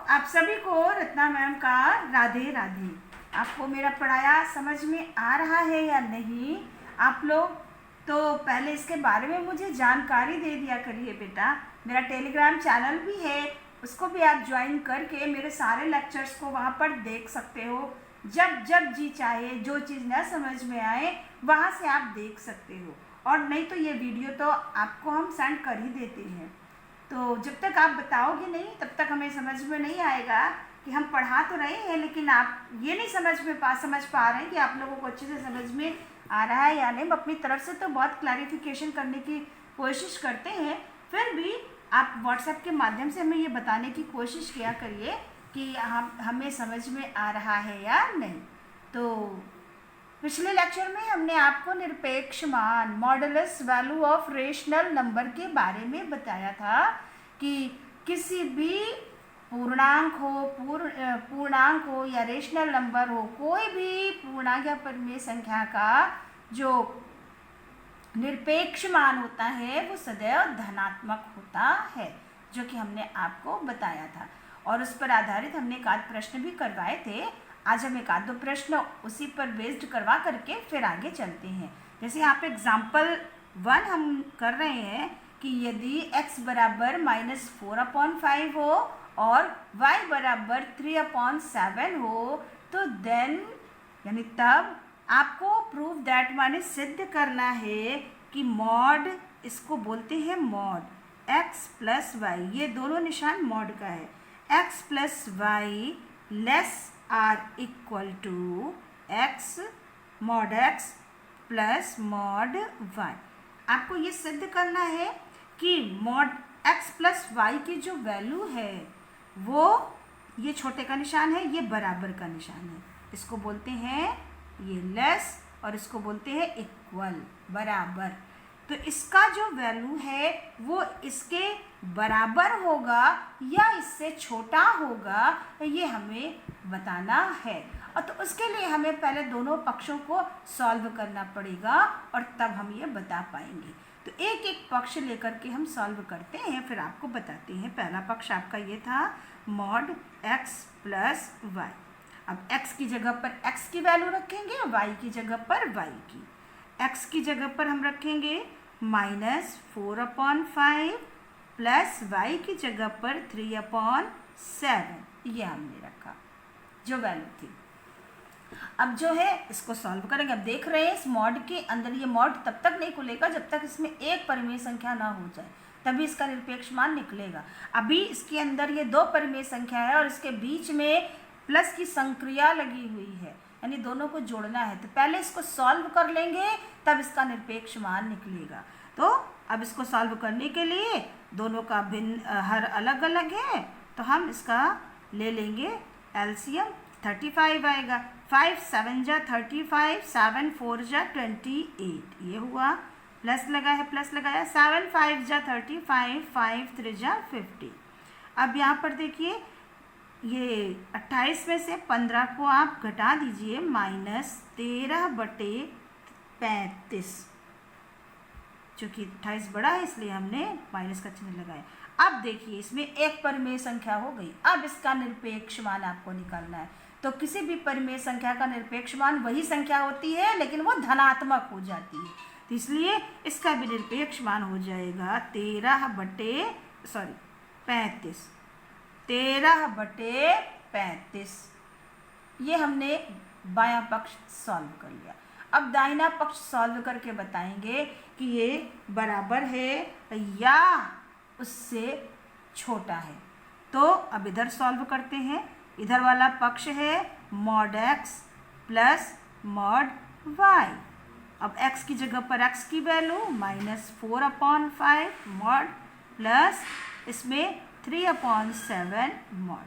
आप सभी को रत्ना मैम का राधे राधे। आपको मेरा पढ़ाया समझ में आ रहा है या नहीं? आप लोग तो पहले इसके बारे में मुझे जानकारी दे दिया करिए बेटा। मेरा टेलीग्राम चैनल भी है, उसको भी आप ज्वाइन करके मेरे सारे लेक्चर्स को वहाँ पर देख सकते हो। जब जब जी चाहे जो चीज़ न समझ में आए वहाँ से आप देख सकते हो, और नहीं तो ये वीडियो तो आपको हम सेंड कर ही देते हैं। तो जब तक आप बताओगे नहीं तब तक हमें समझ में नहीं आएगा कि हम पढ़ा तो रहे हैं, लेकिन आप ये नहीं समझ पा रहे हैं कि आप लोगों को अच्छे से समझ में आ रहा है या नहीं। हम अपनी तरफ से तो बहुत क्लैरिफिकेशन करने की कोशिश करते हैं, फिर भी आप व्हाट्सएप के माध्यम से हमें ये बताने की कोशिश किया करिए कि हमें समझ में आ रहा है या नहीं। तो पिछले लेक्चर में हमने आपको निरपेक्ष मान modulus value of rational number के बारे में बताया था कि किसी भी पूर्णांक हो या रेशनल नंबर हो, कोई भी पूर्णांक या परिमेय संख्या का जो निरपेक्ष मान होता है वो सदैव धनात्मक होता है, जो कि हमने आपको बताया था। और उस पर आधारित हमने एक आध प्रश्न भी करवाए थे। आज हम एक आध दो प्रश्न उसी पर बेस्ड करवा करके फिर आगे चलते हैं। जैसे यहाँ पे एग्जाम्पल 1 हम कर रहे हैं कि यदि x बराबर -4/5 हो और y बराबर 3/7 हो तो देन यानी तब आपको प्रूव दैट माने सिद्ध करना है कि मॉड, इसको बोलते हैं मॉड x प्लस वाई, ये दोनों निशान मॉड का है, x plus y less or equal to x mod x plus mod y। आपको ये सिद्ध करना है कि मॉड x प्लस y की जो वैल्यू है वो, ये छोटे का निशान है, ये बराबर का निशान है, इसको बोलते हैं ये लेस और इसको बोलते हैं इक्वल, बराबर। तो इसका जो वैल्यू है वो इसके बराबर होगा या इससे छोटा होगा, ये हमें बताना है। और तो उसके लिए हमें पहले दोनों पक्षों को सॉल्व करना पड़ेगा और तब हम ये बता पाएंगे। तो एक एक पक्ष लेकर के हम सॉल्व करते हैं, फिर आपको बताते हैं। पहला पक्ष आपका ये था मॉड x प्लस वाई। अब x की जगह पर x की वैल्यू रखेंगे, y की जगह पर y की। x की जगह पर हम रखेंगे -4/5 प्लस y की जगह पर 3/7, ये हमने रखा जो वैल्यू थी। अब जो है इसको सॉल्व करेंगे। अब देख रहे हैं इस मॉड के अंदर ये मॉड तब तक नहीं खुलेगा जब तक इसमें एक परिमेय संख्या ना हो जाए, तभी इसका निरपेक्ष मान निकलेगा। अभी इसके अंदर ये 2 परिमेय संख्या है और इसके बीच में प्लस की संक्रिया लगी हुई है, यानी दोनों को जोड़ना है। तो पहले इसको सॉल्व कर लेंगे तब इसका निरपेक्ष मान निकलेगा। तो अब इसको सॉल्व करने के लिए दोनों का भिन्न हर अलग अलग है, तो हम इसका ले लेंगे एलसीएम। 35 आएगा, 5 7 जा 35, 7 4 जा 28, ये हुआ। प्लस लगा है, प्लस लगाया, 7 5 जा 35, 5 3 जा 50। अब यहाँ पर देखिए ये 28 में से 15 को आप घटा दीजिए, -13/35, चूँकि 28 बड़ा है इसलिए हमने माइनस का चिन्ह लगाया। अब देखिए इसमें एक परिमेय संख्या हो गई। अब इसका निरपेक्ष मान आपको निकालना है। तो किसी भी परिमेय संख्या का निरपेक्ष मान वही संख्या होती है लेकिन वो धनात्मक हो जाती है, तो इसलिए इसका भी निरपेक्ष मान हो जाएगा 13/35। ये हमने बायां पक्ष सॉल्व कर लिया। अब दाहिना पक्ष सॉल्व करके बताएंगे कि ये बराबर है या उससे छोटा है। तो अब इधर सॉल्व करते हैं। इधर वाला पक्ष है mod x plus mod y। अब x की जगह पर x की वैल्यू -4/5 मॉड प्लस इसमें 3/7 मॉड।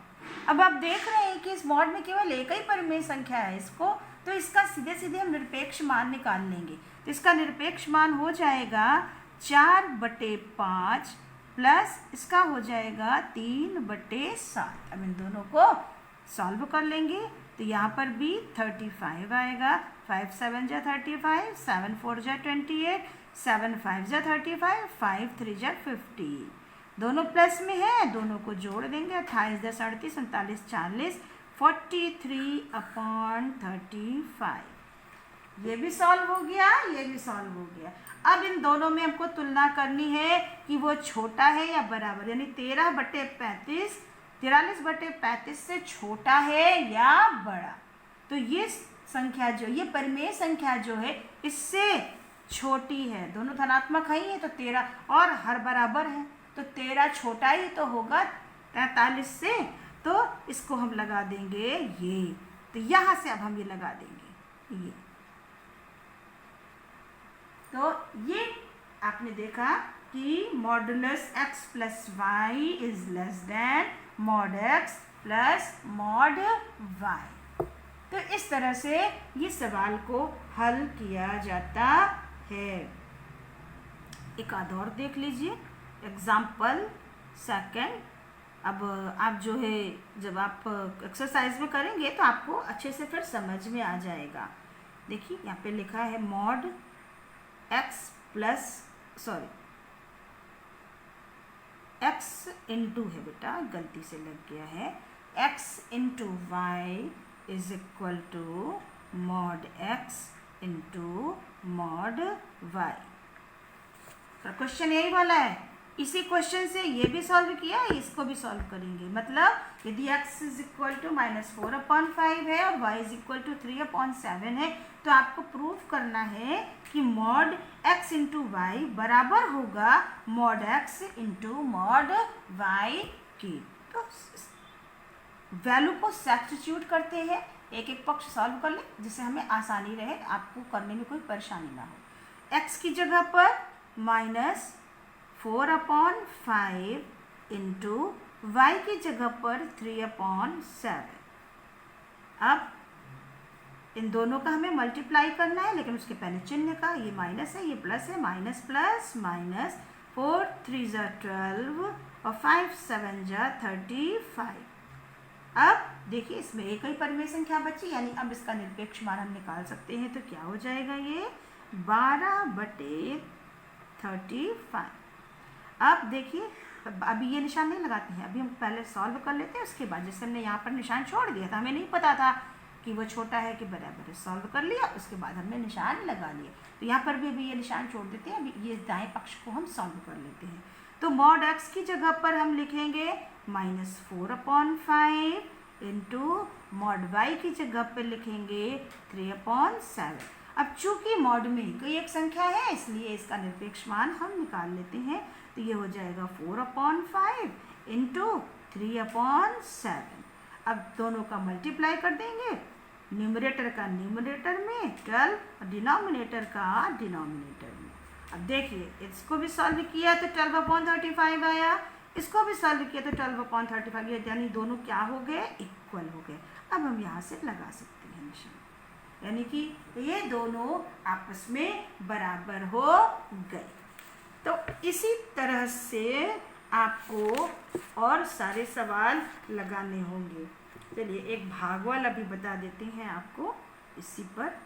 अब आप देख रहे हैं कि इस मॉड में केवल एक ही परिमेय संख्या है इसको, तो इसका सीधे सीधे हम निरपेक्ष मान निकाल लेंगे। तो इसका निरपेक्ष मान हो जाएगा 4/5 प्लस इसका हो जाएगा 3/7। अब इन दोनों को सॉल्व कर लेंगे तो यहाँ पर भी 35 आएगा, 5 7 जा 35, 7 4 जा 28, 7 5 जा 35, 5 3 जा 50। दोनों प्लस में है, दोनों को जोड़ देंगे। 28 10 38 39 40 43/35। ये भी सॉल्व हो गया, ये भी सॉल्व हो गया। अब इन दोनों में हमको तुलना करनी है कि वो छोटा है या बराबर, यानी 13/35 43/35 से छोटा है या बड़ा। तो ये संख्या जो, ये परिमेय संख्या जो है इससे छोटी है, दोनों धनात्मक ही है तो 13 और हर बराबर है तो 13 छोटा ही तो होगा 43 से, तो इसको हम लगा देंगे ये। तो यहाँ से अब हम ये लगा देंगे ये। तो ये आपने देखा कि modulus x plus y is less than mod x plus mod y। तो इस तरह से ये सवाल को हल किया जाता है। एक आध और देख लीजिए, एग्जाम्पल सेकंड। अब आप जो है जब आप एक्सरसाइज में करेंगे तो आपको अच्छे से फिर समझ में आ जाएगा। देखिए यहाँ पे लिखा है mod x plus x into है बेटा, गलती से लग गया है, x into y is equal to mod x into mod y. तो क्वेश्चन यही वाला है। इसी क्वेश्चन से ये भी सॉल्व किया, इसको भी सॉल्व करेंगे। मतलब यदि x इज इक्वल टू -4/5 है और y इज इक्वल टू 3/7 है, तो आपको प्रूफ करना है कि मॉड x इंटू वाई बराबर होगा mod x into mod y की। तो वैल्यू को सब्स्टिट्यूट करते हैं, एक एक पक्ष सॉल्व कर ले जिससे हमें आसानी रहे, आपको करने में कोई परेशानी ना हो। x की जगह पर -4/5 इंटू वाई की जगह पर 3/7। अब इन दोनों का हमें मल्टीप्लाई करना है, लेकिन उसके पहले चिन्ह का, ये माइनस है ये प्लस है, माइनस प्लस माइनस, 4 3 12 और 5 7 35। अब देखिए इसमें एक ही परिमेय संख्या बची, यानी अब इसका निरपेक्ष मान हम निकाल सकते हैं। तो क्या हो जाएगा ये 12/35। अब देखिए अभी ये निशान नहीं लगाते हैं, अभी हम पहले सॉल्व कर लेते हैं, उसके बाद जैसे हमने यहाँ पर निशान छोड़ दिया था, हमें नहीं पता था कि वो छोटा है कि बराबर है, सॉल्व कर लिया, उसके बाद हमने निशान लगा लिए। तो यहाँ पर भी अभी ये निशान छोड़ देते हैं, अभी ये दाएं पक्ष को हम सॉल्व कर लेते हैं। तो मॉड x की जगह पर हम लिखेंगे -4/5 इंटू मॉड y की जगह पर लिखेंगे 3/7। अब चूंकि मॉड में कोई एक संख्या है, इसलिए इसका निरपेक्ष मान हम निकाल लेते हैं। तो ये हो जाएगा 4/5 इंटू 3/7। अब दोनों का मल्टीप्लाई कर देंगे, न्यूमरेटर का न्यूमरेटर में 12 और डिनोमिनेटर का डिनोमिनेटर में। अब देखिए इसको भी सॉल्व किया तो 12/35 आया, इसको भी सॉल्व किया तो 12/35, यानी दोनों क्या हो गए, इक्वल हो गए। अब हम यहाँ से लगा सकते हैं निशान, यानी कि ये दोनों आपस में बराबर हो गए। तो इसी तरह से आपको और सारे सवाल लगाने होंगे। चलिए एक भागफल अभी बता देते हैं आपको इसी पर।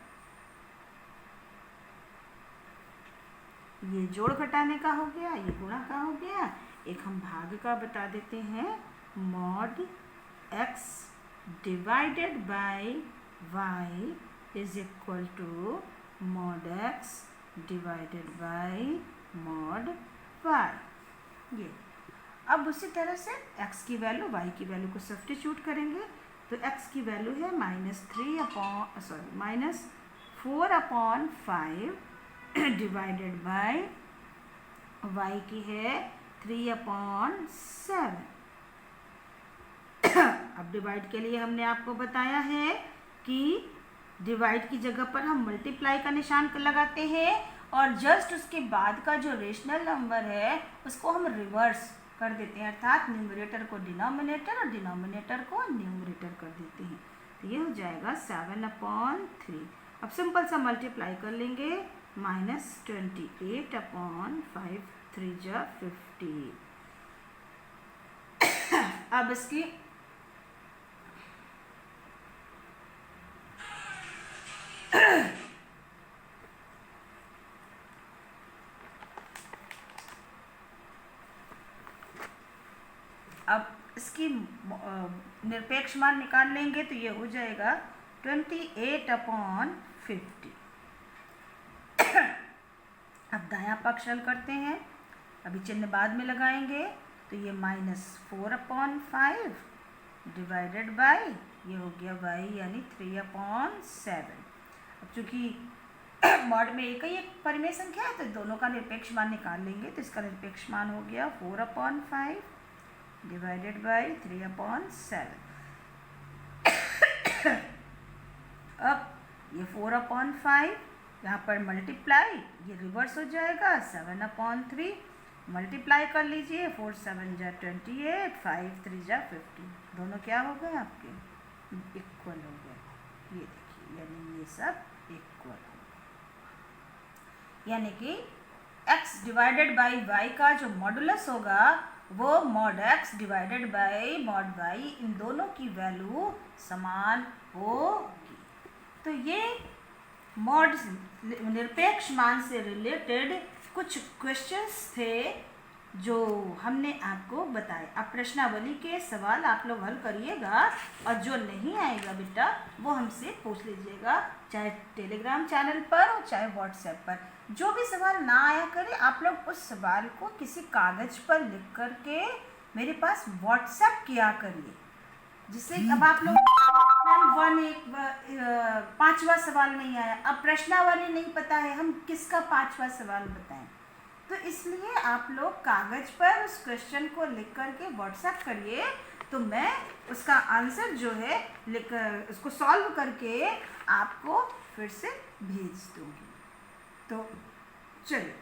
ये जोड़ घटाने का हो गया, ये गुणा का हो गया, एक हम भाग का बता देते हैं। Mod x divided by y is equal to mod x divided by mod y। ये अब उसी तरह से x की वैल्यू y की वैल्यू को सब्स्टिट्यूट करेंगे। तो x की वैल्यू है -4/5 डिवाइडेड बाय y की है 3/7। अब डिवाइड के लिए हमने आपको बताया है कि डिवाइड की जगह पर हम मल्टीप्लाई का निशान लगाते हैं और जस्ट उसके बाद का जो रेशनल नंबर है उसको हम रिवर्स कर देते हैं, अर्थात न्यूमरेटर को डिनोमिनेटर और डिनोमिनेटर को न्यूमरेटर कर देते हैं। तो ये हो जाएगा 7/3। अब सिंपल सा मल्टीप्लाई कर लेंगे, -28/5 3 जा 50। अब इसकी इसकी निरपेक्ष मान निकाल लेंगे तो ये हो जाएगा 28/50। अब दायां पक्ष हल करते हैं, अभी चिन्ह बाद में लगाएंगे, तो ये -4/5 डिवाइडेड बाय ये हो गया y यानी 3/7। अब चूँकि मॉड में एक ही एक परिमेय संख्या है तो दोनों का निरपेक्ष मान निकाल लेंगे, तो इसका निरपेक्ष मान हो गया 4/5 डिवाइडेड बाय 3/7। अब ये 4/5 यहाँ पर मल्टीप्लाई, ये रिवर्स हो जाएगा 7/3 मल्टीप्लाई कर लीजिए, 4 7 जा 28, 5 3 जा 50, दोनों क्या हो गए आपके इक्वल हो गए। ये देखिए, यानी ये सब इक्वल हो, यानी कि x डिवाइडेड बाई y का जो मॉडुलस होगा वो mod x divided by mod y, इन दोनों की वैल्यू समान होगी। तो ये मॉड निरपेक्ष मान से रिलेटेड कुछ क्वेश्चंस थे जो हमने आपको बताए। अब प्रश्नावली के सवाल आप लोग हल करिएगा, और जो नहीं आएगा बेटा वो हमसे पूछ लीजिएगा, चाहे टेलीग्राम चैनल पर और चाहे व्हाट्सएप पर। जो भी सवाल ना आया करे आप लोग उस सवाल को किसी कागज़ पर लिख करके मेरे पास व्हाट्सएप किया करिए, जिससे अब आप लोग मैम 5वां सवाल नहीं आया, अब प्रश्नावली नहीं पता है, हम किसका 5वां सवाल बताएं। तो इसलिए आप लोग कागज़ पर उस क्वेश्चन को लिख करके व्हाट्सएप करिए, तो मैं उसका आंसर जो है लिख उसको सॉल्व करके आपको फिर से भेज दूँगी। तो चलिए,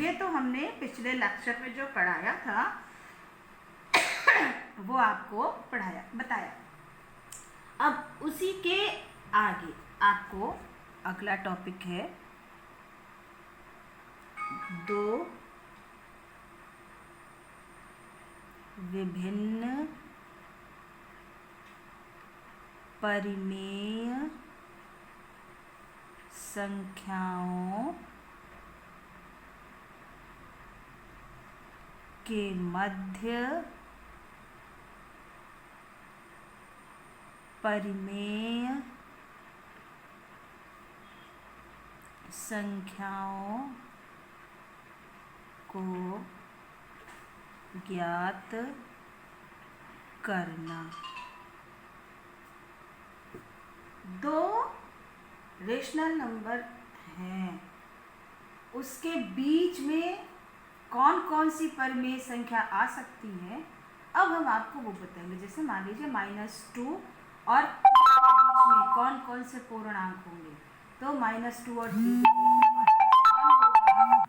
ये तो हमने पिछले लेक्चर में जो पढ़ाया था वो आपको बताया। अब उसी के आगे आपको अगला टॉपिक है 2 विभिन्न परिमेय संख्याओं के मध्य परिमेय संख्याओं को ज्ञात करना। 2 रेशनल नंबर हैं, उसके बीच में कौन कौन सी परिमेय संख्या आ सकती है, अब हम आपको वो बताएंगे। जैसे मान लीजिए -2 और 3 के बीच में कौन कौन से पूर्णांक होंगे, तो -2 और 3 के बीच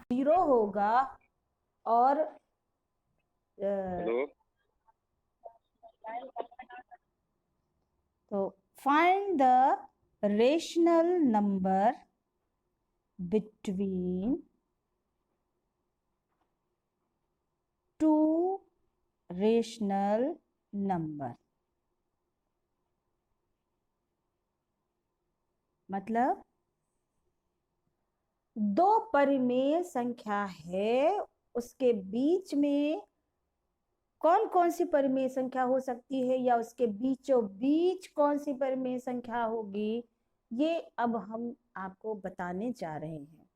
में 0 होगा और तो find the rational number between 2 rational number. मतलब 2 परिमेय संख्या है, उसके बीच में कौन कौन सी परिमेय संख्या हो सकती है, या उसके बीचों बीच कौन सी परिमेय संख्या होगी, ये अब हम आपको बताने जा रहे हैं।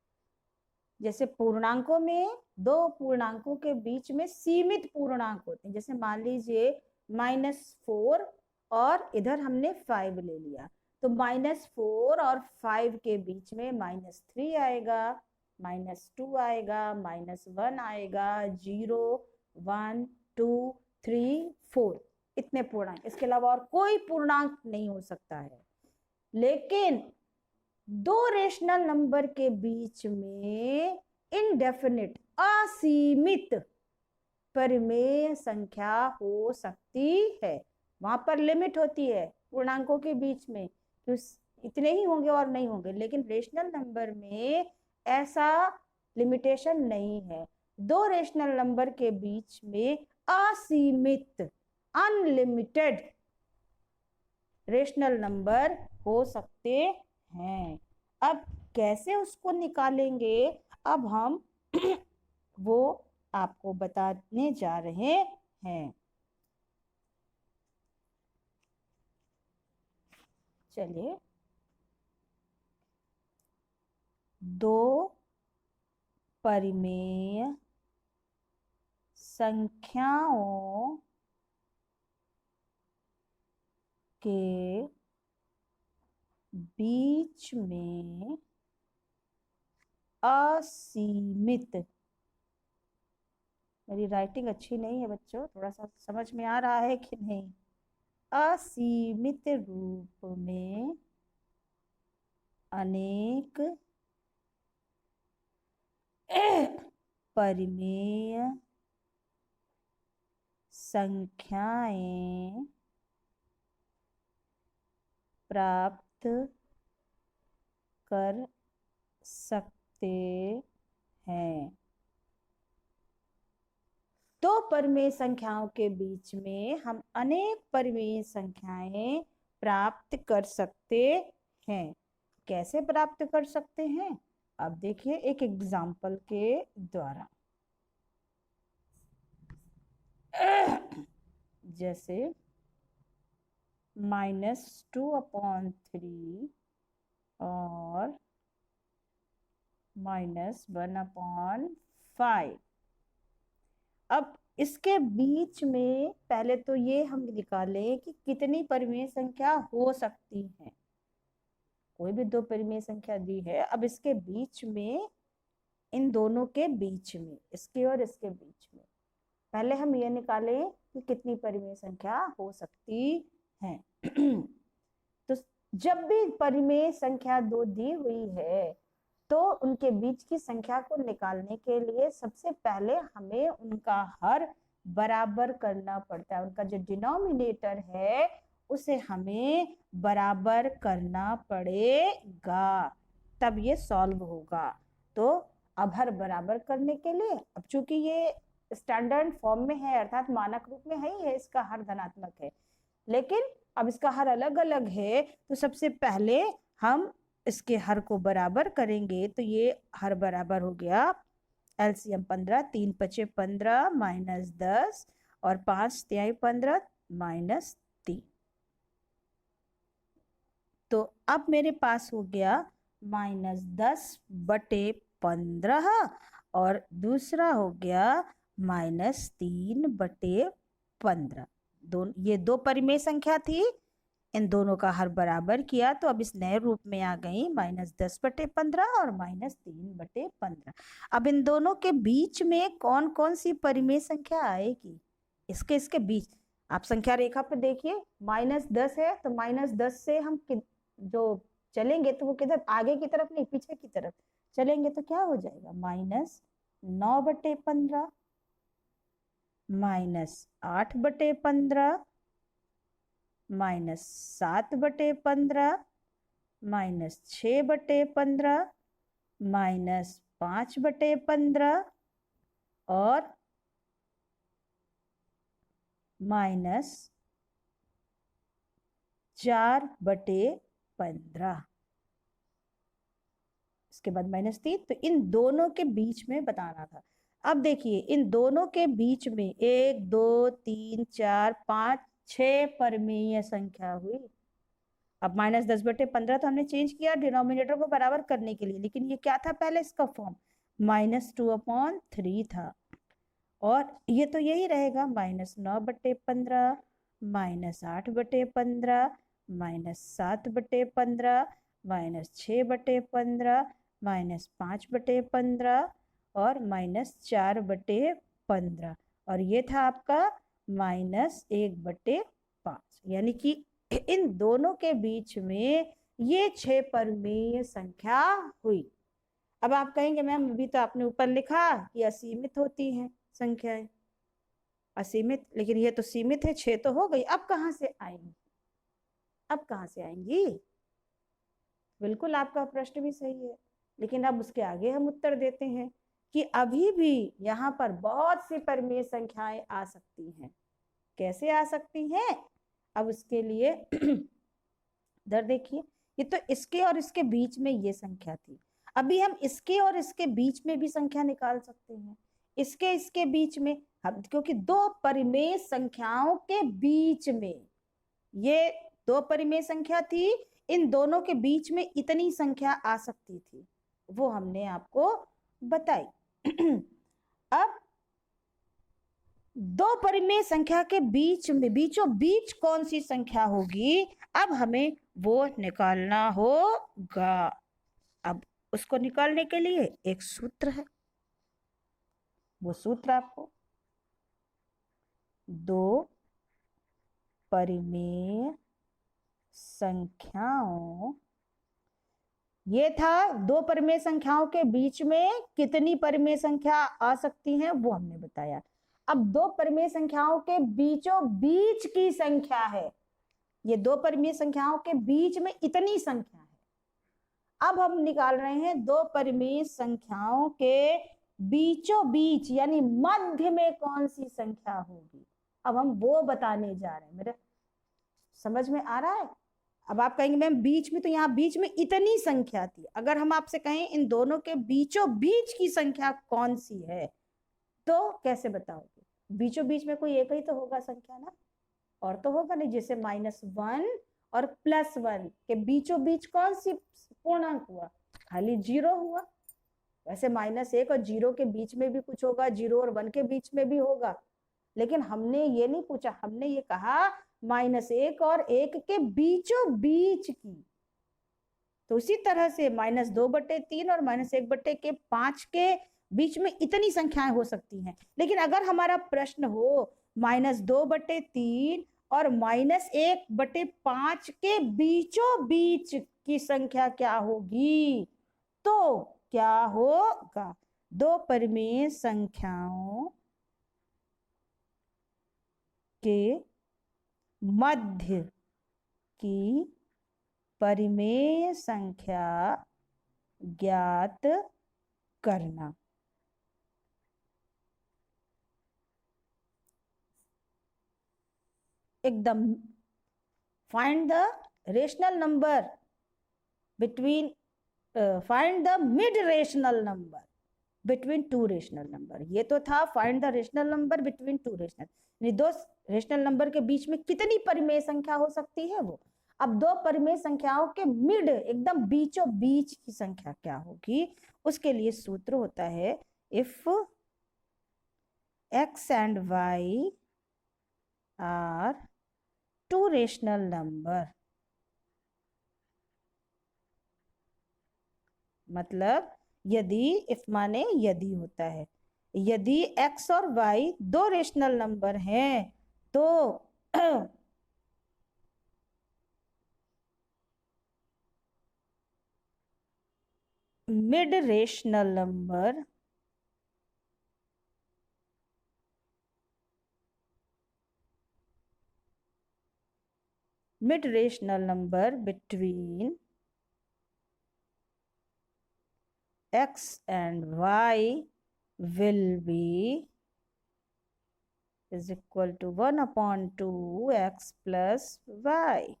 जैसे पूर्णांकों में 2 पूर्णांकों के बीच में सीमित पूर्णांक होते हैं, जैसे मान लीजिए -4 और इधर हमने 5 ले लिया, तो -4 और 5 के बीच में -3 आएगा, -2 आएगा, -1 आएगा, 0 1 2 3 4, इतने पूर्णांक, इसके अलावा और कोई पूर्णांक नहीं हो सकता है। लेकिन 2 रेशनल नंबर के बीच में इनडेफिनिट असीमित परिमेय संख्या हो सकती है, वहां पर लिमिट होती है पूर्णांकों के बीच में, तो इतने ही होंगे और नहीं होंगे। लेकिन रेशनल नंबर में ऐसा लिमिटेशन नहीं है, 2 रेशनल नंबर के बीच में असीमित अनलिमिटेड रेशनल नंबर हो सकते हैं। अब कैसे उसको निकालेंगे, अब हम वो आपको बताने जा रहे हैं। चलिए, दो परिमेय संख्याओं के बीच में असीमित, मेरी राइटिंग अच्छी नहीं है बच्चों, थोड़ा सा समझ में आ रहा है कि नहीं, असीमित रूप में अनेक परिमेय संख्याएं प्राप्त कर सकते हैं। दो परिमेय संख्याओं के बीच में हम अनेक परिमेय संख्याएं प्राप्त कर सकते हैं। कैसे प्राप्त कर सकते हैं, अब देखिए एक एग्जाम्पल के द्वारा। जैसे -2/3 और -1/5। अब इसके बीच में पहले तो ये हम निकालें कि कितनी परिमेय संख्या हो सकती है। कोई भी दो परिमेय संख्या दी है, अब इसके बीच में, इन दोनों के बीच में, इसके और इसके बीच में, पहले हम ये निकालें कि कितनी परिमेय संख्या हो सकती है। तो जब भी परिमेय संख्या दो दी हुई है तो उनके बीच की संख्या को निकालने के लिए सबसे पहले हमें उनका हर बराबर करना पड़ता है। उनका जो डिनोमिनेटर है उसे हमें बराबर करना पड़ेगा, तब ये सॉल्व होगा। तो अब हर बराबर करने के लिए, अब चूंकि ये स्टैंडर्ड फॉर्म में है अर्थात मानक रूप में है ही है, इसका हर धनात्मक है, लेकिन अब इसका हर अलग अलग है, तो सबसे पहले हम इसके हर को बराबर करेंगे। तो ये हर बराबर हो गया एलसीएम 15, 3 5 15 -10 और 5 तिहाई 15 -3। तो अब मेरे पास हो गया -10/15 और दूसरा हो गया -3/15। ये दो परिमेय संख्या थी, इन दोनों का हर बराबर किया तो अब इस नए रूप में आ गई -10/15 और -3/15। अब इन दोनों के बीच में कौन कौन सी परिमेय संख्या आएगी, इसके बीच आप संख्या रेखा पे देखिए, -10 है तो -10 से हम जो चलेंगे तो वो किधर, आगे की तरफ नहीं पीछे की तरफ चलेंगे, तो क्या हो जाएगा -9/15 -8/15 -7/15 -6/15 -5/15 और -4/15। इसके बाद -3, तो इन दोनों के बीच में बताना था। अब देखिए इन दोनों के बीच में 1 2 3 4 5 6 परिमेय संख्या हुई। अब -10/15 तो हमने चेंज किया डिनोमिनेटर को बराबर करने के लिए, लेकिन ये क्या था पहले इसका फॉर्म, -2/3 था, और ये तो यही रहेगा -9/15 -8/15 -7/15 -6/15 -5/15 और -4/15, और ये था आपका -1/5। यानी कि इन दोनों के बीच में ये 6 परिमेय संख्या हुई। अब आप कहेंगे मैम अभी तो आपने ऊपर लिखा कि असीमित होती हैं संख्याएं, असीमित, लेकिन ये तो सीमित है, 6 तो हो गई, अब कहाँ से आएंगी, अब कहाँ से आएंगी। बिल्कुल आपका प्रश्न भी सही है, लेकिन अब उसके आगे हम उत्तर देते हैं कि अभी भी यहाँ पर बहुत सी परिमेय संख्याएं आ सकती हैं। कैसे आ सकती हैं, अब उसके लिए इधर देखिए, ये तो इसके और इसके बीच में ये संख्या थी, अभी हम इसके और इसके बीच में भी संख्या निकाल सकते हैं। इसके बीच में हम, क्योंकि दो परिमेय संख्याओं के बीच में, ये दो परिमेय संख्या थी, इन दोनों के बीच में इतनी संख्या आ सकती थी, वो हमने आपको बताई। अब दो परिमेय संख्या के बीच में बीचों बीच कौन सी संख्या होगी, अब हमें वो निकालना होगा। अब उसको निकालने के लिए एक सूत्र है, वो सूत्र आपको दो परिमेय संख्याओं, ये था दो परिमेय संख्याओं के बीच में कितनी परिमेय संख्या आ सकती हैं वो हमने बताया। अब दो परिमेय संख्याओं के बीचों बीच की संख्या है, ये दो परिमेय संख्याओं के बीच में इतनी संख्या है। अब हम निकाल रहे हैं दो परिमेय संख्याओं के बीचों बीच यानी मध्य में कौन सी संख्या होगी, अब हम वो बताने जा रहे हैं। मेरे समझ में आ रहा है? अब आप कहेंगे मैम बीच में, तो यहाँ बीच में इतनी संख्या थी। अगर हम आपसे कहें इन दोनों के बीचों बीच की संख्या कौन सी है तो कैसे बताओगे? बीचों बीच में कोई एक ही तो होगा संख्या ना, और तो होगा नहीं। जैसे -1 और +1 के बीचों बीच कौन सी पूर्णांक हुआ? खाली 0 हुआ। वैसे -1 और 0 के बीच में भी कुछ होगा, 0 और 1 के बीच में भी होगा, लेकिन हमने ये नहीं पूछा, हमने ये कहा -1 और 1 के बीचों बीच की। तो उसी तरह से -2/3 और -1/5 के बीच में इतनी संख्याएं हो सकती हैं। लेकिन अगर हमारा प्रश्न हो -2/3 और -1/5 के बीचों बीच की संख्या क्या होगी, तो क्या होगा? दो परिमेय संख्याओं के मध्य की परिमेय संख्या ज्ञात करना। एकदम find the rational number between find the mid rational number between two rational number. ये तो था find the rational number between two rational, यानी दो रेशनल नंबर के बीच में कितनी परिमेय संख्या हो सकती है वो। अब दो परिमेय संख्याओं के मिड एकदम बीचों बीच की संख्या क्या होगी, उसके लिए सूत्र होता है if x and y are two rational number, मतलब यदि, इफ माने यदि होता है, यदि x और y दो रेशनल नंबर हैं तो mid rational number between x and y will be is equal to 1/2x plus y।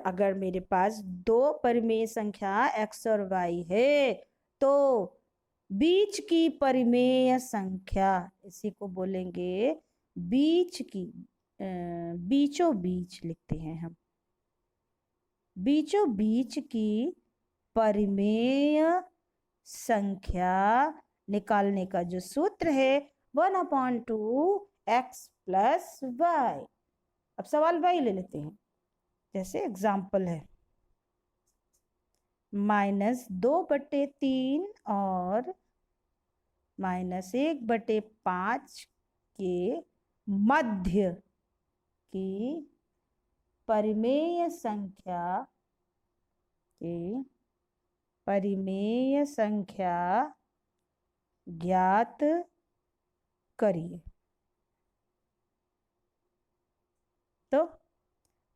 अगर मेरे पास दो परिमेय संख्या x और y है तो बीच की परिमेय संख्या, इसी को बोलेंगे बीच की, बीचों बीच लिखते हैं हम, बीचों बीच की परिमेय संख्या निकालने का जो सूत्र है 1/2x plus y। अब सवाल y ले लेते हैं, जैसे एग्जाम्पल है -2/3 और -1/5 के मध्य की परिमेय संख्या ज्ञात करिए। तो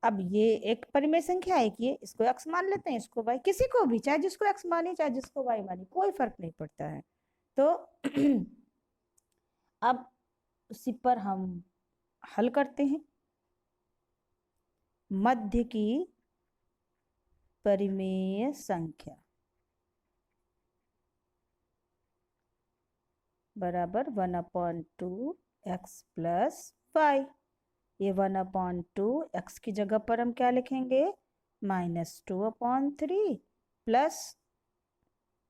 अब ये एक परिमेय संख्या है कि इसको x मान लेते हैं, इसको y, किसी को भी, चाहे जिसको x माने चाहे जिसको y माने, कोई फर्क नहीं पड़ता है। तो अब उसी पर हम हल करते हैं। मध्य की परिमेय संख्या बराबर 1/2x plus y। ये 1/2 x की जगह पर हम क्या लिखेंगे, -2/3 प्लस,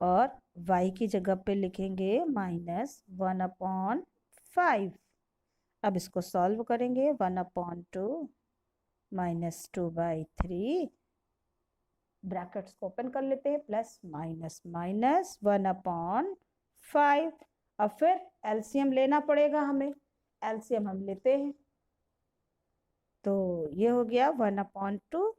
और y की जगह पे लिखेंगे -1/5। अब इसको सॉल्व करेंगे, 1/2 -2/3, ब्रैकेट्स को ओपन कर लेते हैं, प्लस माइनस माइनस 1/5। अब फिर एलसीएम लेना पड़ेगा हमें, एलसीएम हम लेते हैं, तो ये हो गया 1/2,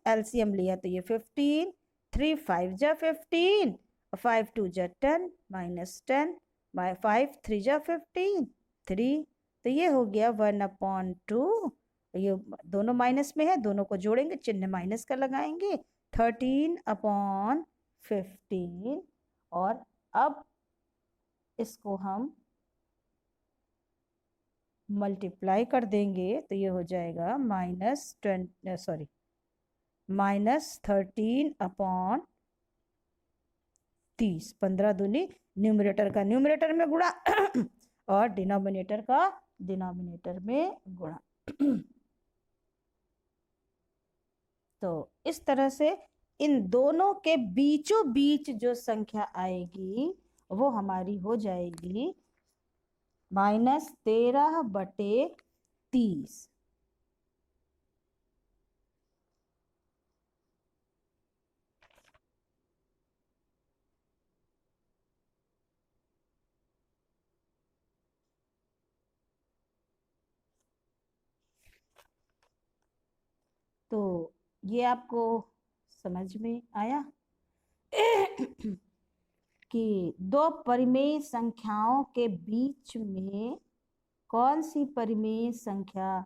एलसीएम लिया तो ये 15, 3 5 जा 15, 5 2 जा 10, -10 बाय 5 3 जा 15, 3, तो ये हो गया 1/2। ये दोनों माइनस में है, दोनों को जोड़ेंगे, चिन्ह माइनस का लगाएंगे, 13/15। और अब इसको हम मल्टीप्लाई कर देंगे तो ये हो जाएगा -13/30, 15 दूनी न्यूमरेटर का न्यूमरेटर में गुणा और डिनोमिनेटर का डिनोमिनेटर में गुणा। तो इस तरह से इन दोनों के बीचों बीच जो संख्या आएगी वो हमारी हो जाएगी -13/30। तो ये आपको समझ में आया कि दो परिमेय संख्याओं के बीच में कौन सी परिमेय संख्या,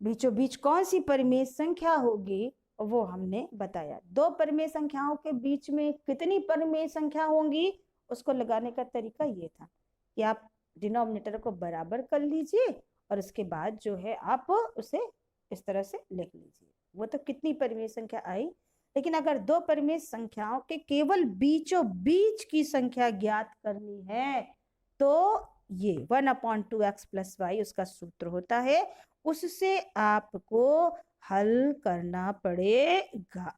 बीचों बीच कौन सी परिमेय संख्या होगी वो हमने बताया। दो परिमेय संख्याओं के बीच में कितनी परिमेय संख्या होंगी उसको लगाने का तरीका ये था कि आप डिनोमिनेटर को बराबर कर लीजिए और उसके बाद जो है आप उसे इस तरह से लिख लीजिए, वो तो कितनी परिमेय संख्या आई। लेकिन अगर दो परिमेय संख्याओं के केवल बीचों बीच की संख्या ज्ञात करनी है तो ये 1/2x + y उसका सूत्र होता है, उससे आपको हल करना पड़ेगा।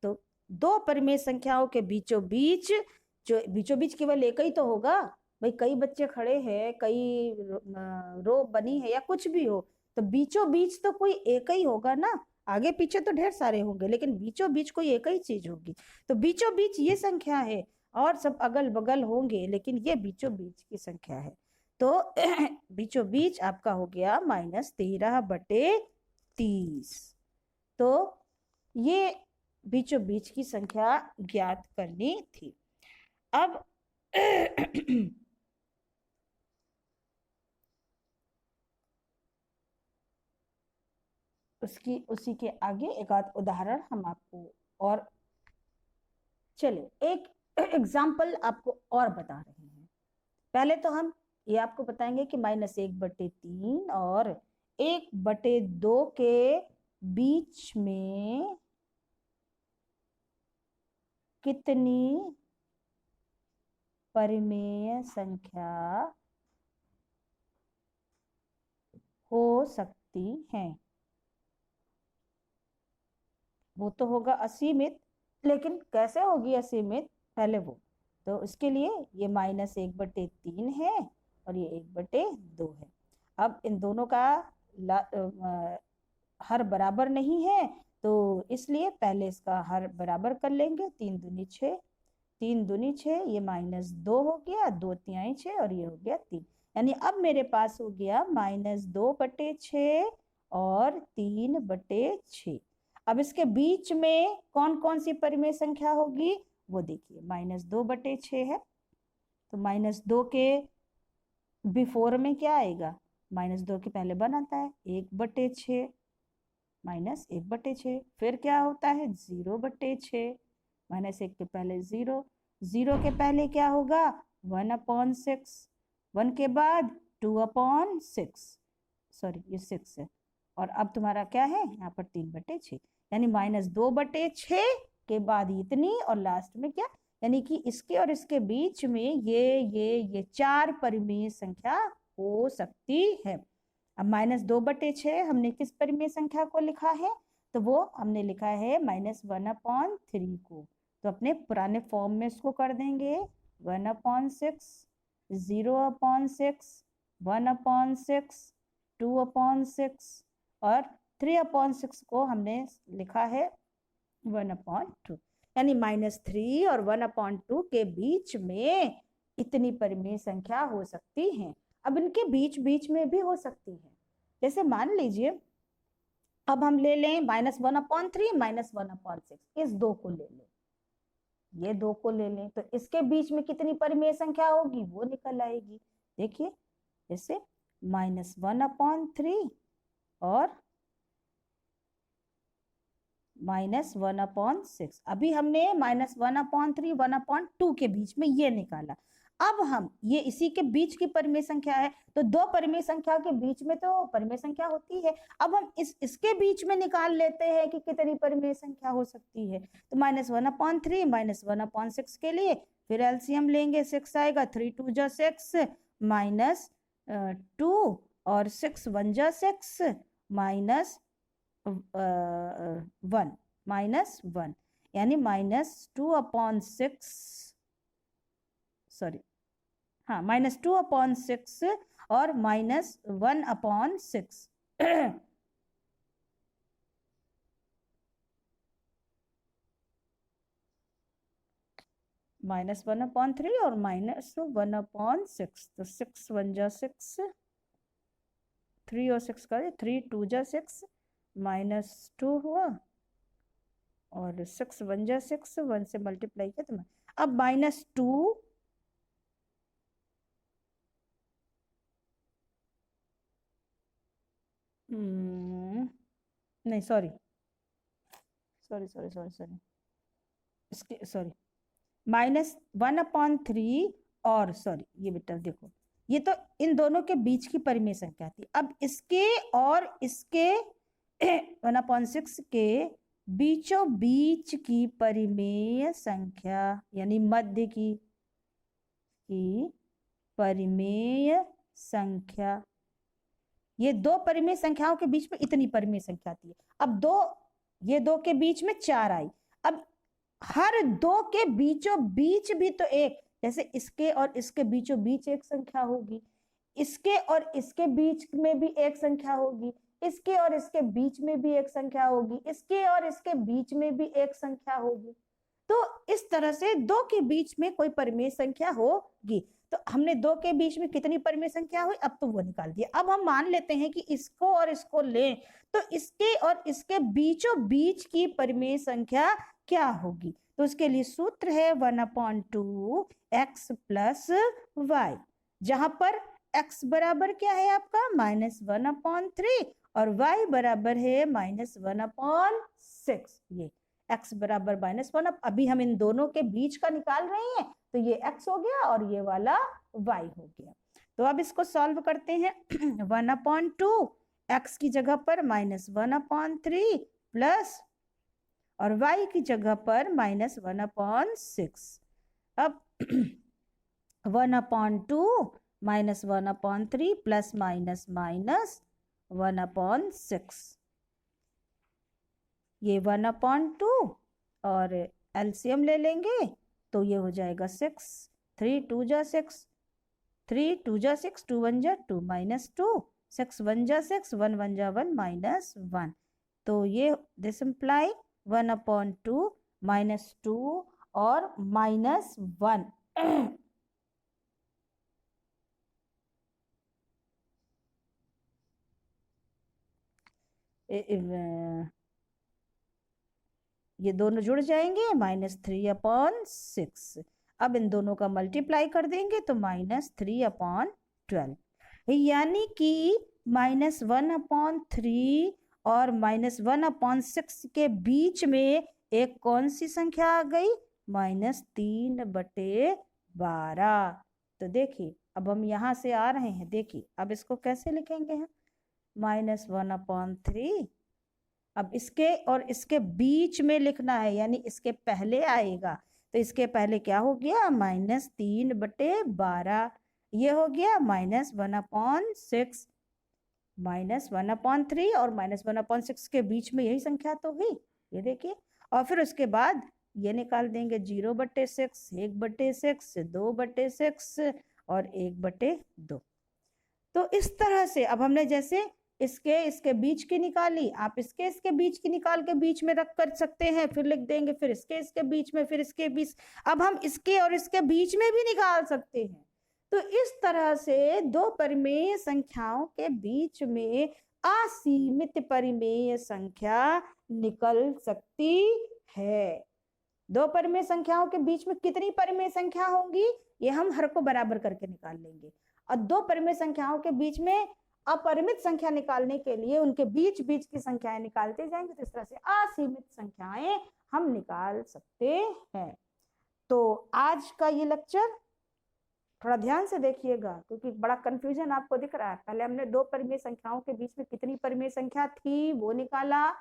तो दो परिमेय संख्याओं के बीचों बीच, जो बीचों बीच केवल एक ही तो होगा भाई, कई बच्चे खड़े हैं, कई रो बनी है या कुछ भी हो, तो बीचों बीच तो कोई एक ही होगा ना, आगे पीछे तो ढेर सारे होंगे लेकिन बीचों बीच कोई एक ही चीज होगी। तो बीचों बीच ये संख्या है और सब अगल बगल होंगे लेकिन ये बीचों बीच की संख्या है। तो बीचों बीच आपका हो गया -13/30। तो ये बीचों बीच की संख्या ज्ञात करनी थी। अब उसी के आगे एक आध उदाहरण हम आपको, और चलिए एक एग्जाम्पल आपको और बता रहे हैं। पहले तो हम ये आपको बताएंगे कि -1/3 और 1/2 के बीच में कितनी परिमेय संख्या हो सकती है। वो तो होगा असीमित, लेकिन कैसे होगी असीमित पहले वो, तो उसके लिए ये -1/3 है और ये 1/2 है। अब इन दोनों का हर बराबर नहीं है तो इसलिए पहले इसका हर बराबर कर लेंगे, 3 दूनी 6, 3 दूनी 6, ये -2 हो गया, 2 तिहाई 6 और ये हो गया 3, यानी अब मेरे पास हो गया -2/6 और 3/6। अब इसके बीच में कौन कौन सी परिमेय संख्या होगी वो देखिए, -2/6 है तो -2 के बिफोर में क्या आएगा, -2 के पहले बनाता है 1/6 -1/6, फिर क्या होता है 0/6, -1 के पहले 0, 0 के पहले क्या होगा 1/6, 1 के बाद 2/6, सॉरी ये 6 है, और अब तुम्हारा क्या है यहाँ पर 3/6, यानी -2/6 के बाद इतनी और लास्ट में क्या, यानी कि इसके और इसके बीच में ये 4 परिमेय संख्या हो सकती है। अब -2/6 हमने किस परिमेय संख्या को लिखा है, तो वो हमने लिखा है -1/3 को। तो अपने पुराने फॉर्म में इसको कर देंगे 1/6, 0/6, 1/6, 2/6 और 3/6 को हमने लिखा है 1/2। यानी -3 और 1/2 के बीच में इतनी परिमेय संख्या हो सकती है। अब इनके बीच बीच में भी हो सकती है। जैसे मान लीजिए अब हम ले लें -1/3, -1/6, इस दो को ले लें, ये दो को ले लें, तो इसके बीच में कितनी परिमेय संख्या होगी वो निकल आएगी। देखिए जैसे -1/3 और -1/6। अभी हमने -1/3, 1/2 के बीच में ये निकाला। अब हम ये इसी के बीच की परिमेय संख्या है, तो दो परिमेय संख्या के बीच में तो परिमेय संख्या होती है। अब हम इसके बीच में निकाल लेते हैं कि कितनी परिमेय संख्या हो सकती है। तो -1/3, -1/6 के लिए फिर एलसीएम लेंगे, 6 आएगा, 3 2 जा 6 -2 और 6 1 जा 6 -1 यानी -2/6, सॉरी हाँ -2/6 और -1/6 -1/3 और -1/6। तो 6 1 जा 6, 3 और 6 का 3 2 जा 6 -2 हुआ और 6 1 जा 6, 1 से मल्टीप्लाई किया तो अब -2 नहीं सॉरी इसके सॉरी -1/3 और सॉरी ये बेटा देखो, ये तो इन दोनों के बीच की परिमेय संख्या थी। अब इसके और इसके 1/6 के बीचों बीच की परिमेय संख्या यानी मध्य की परिमेय संख्या, ये दो परिमेय संख्याओं के बीच में इतनी परिमेय संख्या थी। अब ये दो के बीच में 4 आई। अब हर दो के बीचों बीच भी तो एक, जैसे इसके और इसके बीचों बीच एक संख्या होगी, इसके और इसके बीच में भी एक संख्या होगी, इसके और इसके बीच में भी एक संख्या होगी, इसके और इसके बीच में भी एक संख्या होगी। तो इस तरह से दो के बीच में कोई परिमेय संख्या होगी। तो हमने दो के बीच में कितनी परिमेय संख्या हुई, अब तो वो निकाल दिया। अब हम मान लेते हैं कि इसको और इसको लें, तो इसके और इसके बीचों बीच की परिमेय संख्या क्या होगी। तो उसके लिए सूत्र है 1/2 x प्लस वाई, जहां पर x बराबर क्या है आपका -1/3 और y बराबर है -1/6। ये x बराबर -1, अभी हम इन दोनों के बीच का निकाल रहे हैं, तो ये x हो गया और ये वाला y हो गया। तो अब इसको सॉल्व करते हैं 1/2 x की जगह पर -1/3 प्लस और y की जगह पर -1/6। अब 1/2 -1/3 प्लस -1/6, ये 1/2 और एलसीएम ले लेंगे तो ये हो जाएगा 6, 3 2 जा 6, 3 2 जा 6, 2 1 जा 2 -2, 6 1 जा 6, 1 1 जा 1 -1। तो ये दिस इम्प्लाई 1/2 -2 और -1 ये दोनों जुड़ जाएंगे -3/6। अब इन दोनों का मल्टीप्लाई कर देंगे तो -3/12, यानी कि -1/3 और -1/6 के बीच में एक कौन सी संख्या आ गई, -3/12। तो देखिए अब हम यहाँ से आ रहे हैं, देखिए अब इसको कैसे लिखेंगे हम, -1/3, अब इसके और इसके बीच में लिखना है, यानी इसके पहले आएगा, तो इसके पहले क्या हो गया, -3/12, ये हो गया -1/6, -1/3 और -1/6 के बीच में यही संख्या तो हुई, ये देखिए। और फिर उसके बाद ये निकाल देंगे 0/6, 1/6, 2/6 और 1/2। तो इस तरह से अब हमने जैसे इसके बीच की निकाली, आप इसके बीच की निकाल के बीच में रख कर सकते हैं, फिर लिख देंगे, फिर इसके बीच में, फिर इसके बीच, अब हम इसके और इसके बीच में भी निकाल सकते हैं। तो इस तरह से दो परिमेय संख्याओं के बीच में असीमित परिमेय संख्या निकल सकती है। दो परिमेय संख्याओं के बीच में कितनी परिमेय संख्या होंगी, ये हम हर को बराबर करके निकाल लेंगे। और दो परिमेय संख्याओं के बीच में अपरिमित संख्या निकालने के लिए उनके बीच बीच की संख्याएं निकालते जाएंगे, तो इस तरह से असीमित संख्याएं हम निकाल सकते हैं। तो आज का ये लेक्चर थोड़ा ध्यान से देखिएगा, क्योंकि बड़ा कंफ्यूजन आपको दिख रहा है। पहले हमने दो परिमेय संख्याओं के बीच में कितनी परिमेय संख्या थी वो निकाला,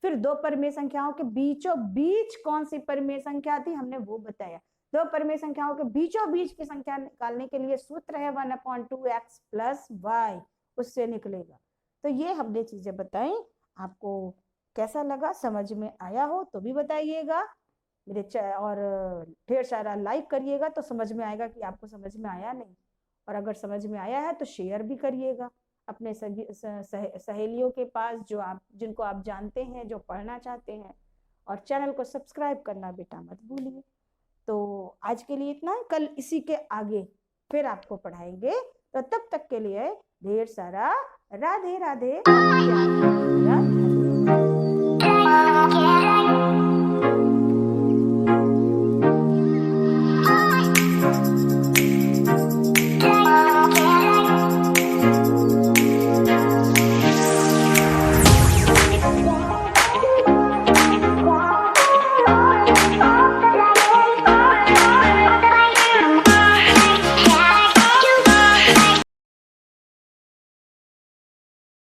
फिर दो परिमेय संख्याओं के बीचों बीच कौन सी परिमेय संख्या थी हमने वो बताया। दो परिमेय संख्याओं के बीचों बीच की संख्या निकालने के लिए सूत्र है 1/2x + y, उससे निकलेगा। तो ये हमने चीजें बताई, आपको कैसा लगा, समझ में आया हो तो भी बताइएगा मेरे और ढेर सारा लाइक करिएगा, तो समझ में आएगा कि आपको समझ में आया नहीं। और अगर समझ में आया है तो शेयर भी करिएगा अपने सहेलियों के पास, जिनको आप जानते हैं, जो पढ़ना चाहते हैं। और चैनल को सब्सक्राइब करना बेटा मत भूलिए। तो आज के लिए इतना, कल इसी के आगे फिर आपको पढ़ाएंगे। तो तब तक के लिए ढेर सारा राधे राधे और प्यार।